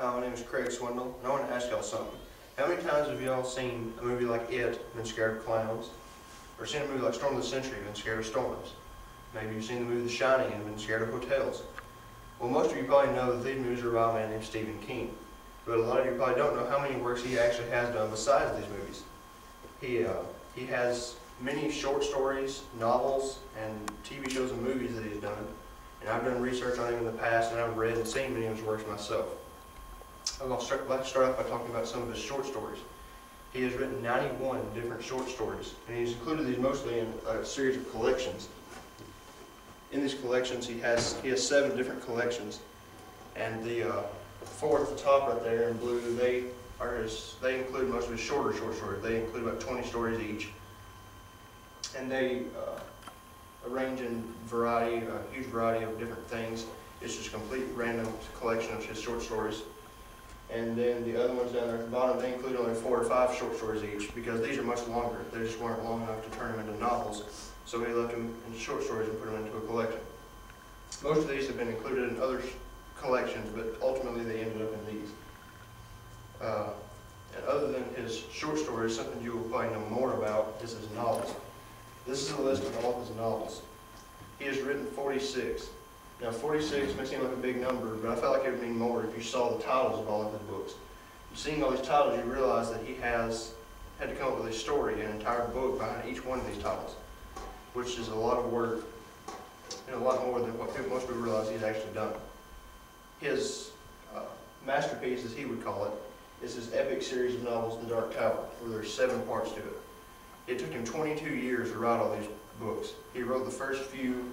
Hi, my name is Craig Swindle, and I want to ask y'all something. How many times have y'all seen a movie like It and been scared of clowns? Or seen a movie like Storm of the Century and been scared of storms? Maybe you've seen the movie The Shining and been scared of hotels. Well, most of you probably know that these movies are by a man named Stephen King. But a lot of you probably don't know how many works he actually has done besides these movies. He has many short stories, novels, and TV shows and movies that he's done. And I've done research on him in the past, and I've read and seen many of his works myself. I'd like to start off by talking about some of his short stories. He has written 91 different short stories, and he's included these mostly in a series of collections. In these collections, he has 7 different collections, and the 4 at the top right there in blue, they include most of his shorter short stories. They include about 20 stories each, and they arrange in a huge variety of different things. It's just a complete random collection of his short stories. And then the other ones down there at the bottom, they include only 4 or 5 short stories each, because these are much longer. They just weren't long enough to turn them into novels, so he left them in short stories and put them into a collection. Most of these have been included in other collections, but ultimately they ended up in these. And other than his short stories, something you will probably know more about is his novels. This is a list of all of his novels. He has written 46. Now 46 may seem like a big number, but I felt like it would mean more if you saw the titles of all of his books. Seeing all these titles, you realize that he has had to come up with a story, an entire book behind each one of these titles, which is a lot of work and a lot more than what most people realize he's actually done. His masterpiece, as he would call it, is his epic series of novels, The Dark Tower, where there's 7 parts to it. It took him 22 years to write all these books. He wrote the first few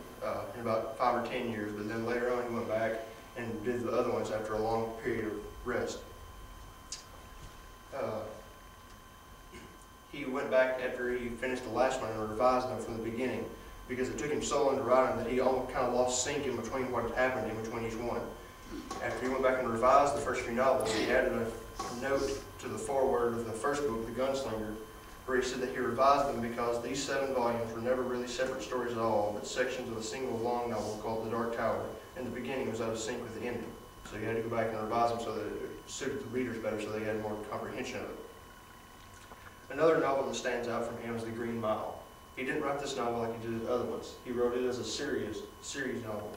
in about 5 or 10 years, but then later on he went back and did the other ones after a long period of rest. He went back after he finished the last one and revised them from the beginning, because it took him so long to write them that he almost kind of lost sync in between what had happened in between each one. After he went back and revised the first few novels, he added a note to the foreword of the first book, The Gunslinger, where he said that he revised them because these 7 volumes were never really separate stories at all, but sections of a single long novel called The Dark Tower, and the beginning was out of sync with the ending. So he had to go back and revise them so that it suited the readers better, so they had more comprehension of it. Another novel that stands out from him is The Green Mile. He didn't write this novel like he did his other ones. He wrote it as a series novel.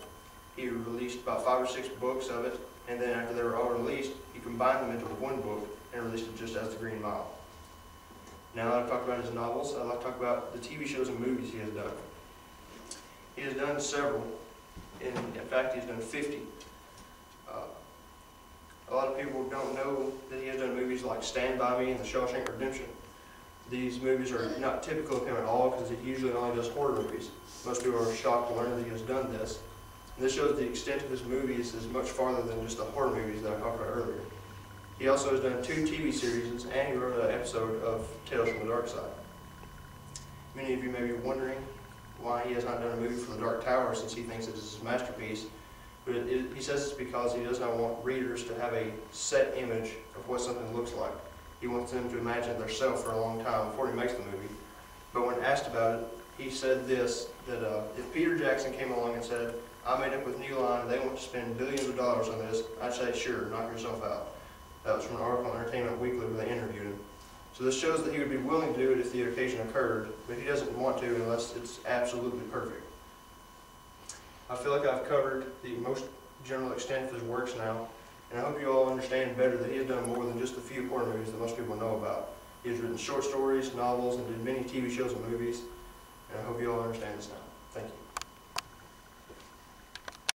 He released about 5 or 6 books of it, and then after they were all released, he combined them into one book and released it just as The Green Mile. Now that I've talked about his novels, I'd like to talk about the TV shows and movies he has done. He has done several. In fact, he's done 50. A lot of people don't know that he has done movies like Stand By Me and The Shawshank Redemption. These movies are not typical of him at all, because he usually only does horror movies. Most people are shocked to learn that he has done this. And this shows the extent of his movies is much farther than just the horror movies that I talked about earlier. He also has done 2 TV series, and he wrote an episode of Tales from the Dark Side. Many of you may be wondering why he has not done a movie for The Dark Tower, since he thinks it is his masterpiece. But he says it's because he does not want readers to have a set image of what something looks like. He wants them to imagine it themselves for a long time before he makes the movie. But when asked about it, he said this, that if Peter Jackson came along and said, "I made up with New Line and they want to spend billions of dollars on this," I'd say, "Sure, knock yourself out." That was from an article on Entertainment Weekly where they interviewed him. So this shows that he would be willing to do it if the occasion occurred, but he doesn't want to unless it's absolutely perfect. I feel like I've covered the most general extent of his works now, and I hope you all understand better that he has done more than just a few horror movies that most people know about. He has written short stories, novels, and did many TV shows and movies, and I hope you all understand this now. Thank you.